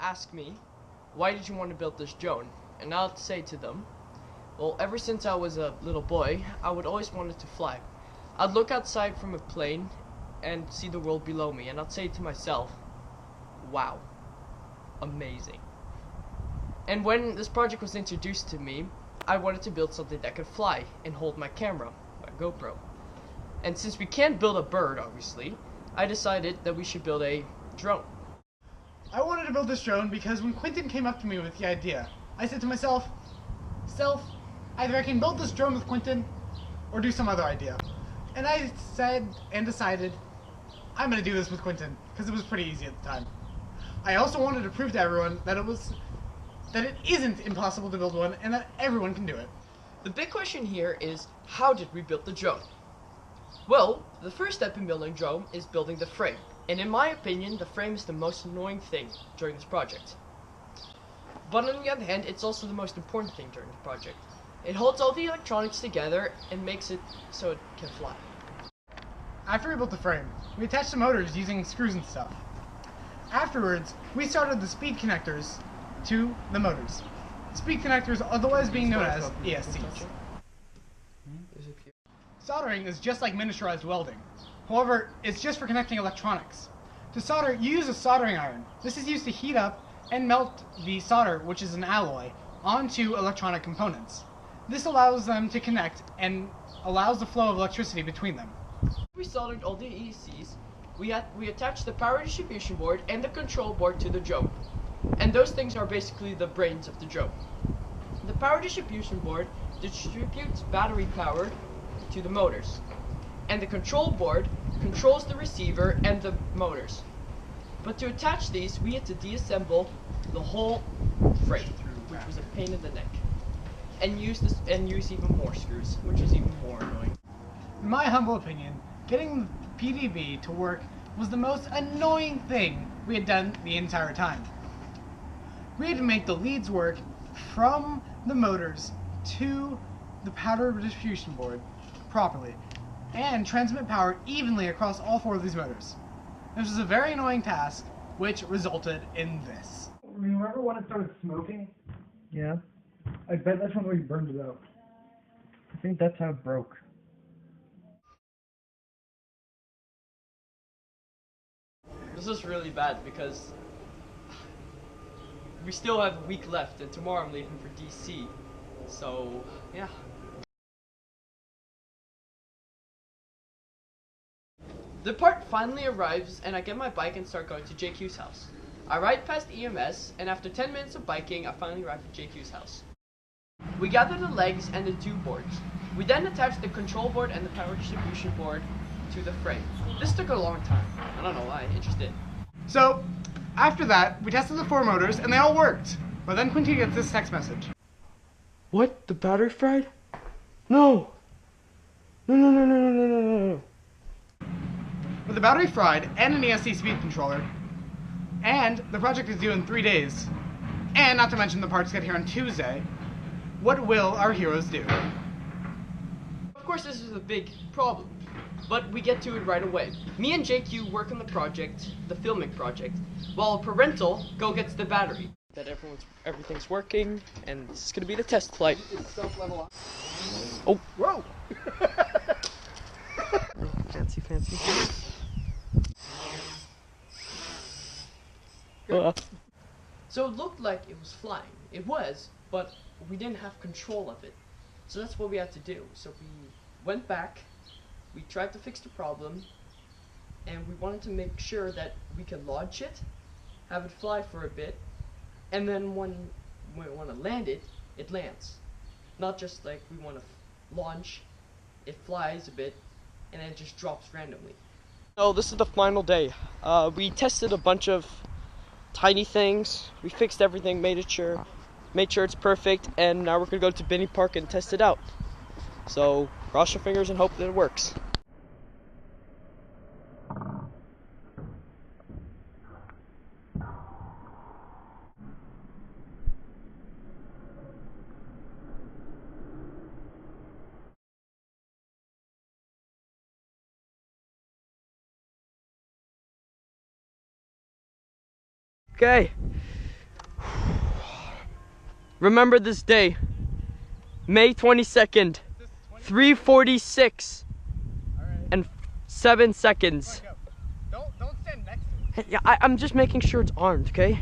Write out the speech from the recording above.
ask me, why did you want to build this drone? And I'll say to them, well, ever since I was a little boy, I would always wanted to fly. I'd look outside from a plane and see the world below me, and I'd say to myself, wow, amazing. And when this project was introduced to me, I wanted to build something that could fly and hold my camera, my GoPro. And since we can't build a bird, obviously, I decided that we should build a drone. I wanted to build this drone because when Quentin came up to me with the idea, I said to myself, either I can build this drone with Quentin or do some other idea. And I said and decided, I'm going to do this with Quentin because it was pretty easy at the time. I also wanted to prove to everyone that it isn't impossible to build one and that everyone can do it. The big question here is, how did we build the drone? Well, the first step in building a drone is building the frame. And in my opinion, the frame is the most annoying thing during this project. But on the other hand, it's also the most important thing during the project. It holds all the electronics together and makes it so it can fly. After we built the frame, we attached the motors using screws and stuff. Afterwards, we soldered the speed connectors to the motors. Speed connectors, otherwise being known as ESCs. Soldering is just like miniaturized welding. However, it's just for connecting electronics. To solder, you use a soldering iron. This is used to heat up and melt the solder, which is an alloy, onto electronic components. This allows them to connect and allows the flow of electricity between them. We soldered all the ESCs. We attached the power distribution board and the control board to the drone. And those things are basically the brains of the drone. The power distribution board distributes battery power to the motors. And the control board controls the receiver and the motors. But to attach these, we had to deassemble the whole frame, which was a pain in the neck. And use even more screws, which was even more annoying. In my humble opinion, getting the PDB to work was the most annoying thing we had done the entire time. We had to make the leads work from the motors to the power distribution board properly and transmit power evenly across all four of these motors. This was a very annoying task, which resulted in this. Remember when it started smoking? Yeah, I bet that's when we burned it out. I think that's how it broke. This is really bad because we still have a week left and tomorrow I'm leaving for DC. So, yeah. The part finally arrives and I get my bike and start going to JQ's house. I ride past EMS and after 10 minutes of biking I finally arrive at JQ's house. We gather the legs and the two boards. We then attach the control board and the power distribution board to the frame. This took a long time. I don't know why, it just did. So, after that, we tested the four motors and they all worked. But then Quentin gets this text message. What? The battery fried? No! No. With the battery fried and an ESC speed controller, and the project is due in 3 days, and not to mention the parts get here on Tuesday, what will our heroes do? Of course this is a big problem, but we get to it right away. Me and JQ work on the project, the filming project, while Parental go gets the battery. That everything's working, and this is gonna be the test flight. Oh, Whoa! fancy. So it looked like it was flying. It was, but we didn't have control of it. So that's what we had to do. So we went back, we tried to fix the problem, and we wanted to make sure that we could launch it, have it fly for a bit, and then when we want to land it, it lands. Not just like we want to launch, it flies a bit, and then it just drops randomly. So this is the final day. We tested a bunch of tiny things. We fixed everything, made sure it's perfect, and now we're gonna go to Binney Park and test it out. So cross your fingers and hope that it works. Okay, Remember this day. May 22nd. 3:46 and 7 seconds. Don't stand next to me. Hey, yeah, I'm just making sure it's armed, okay?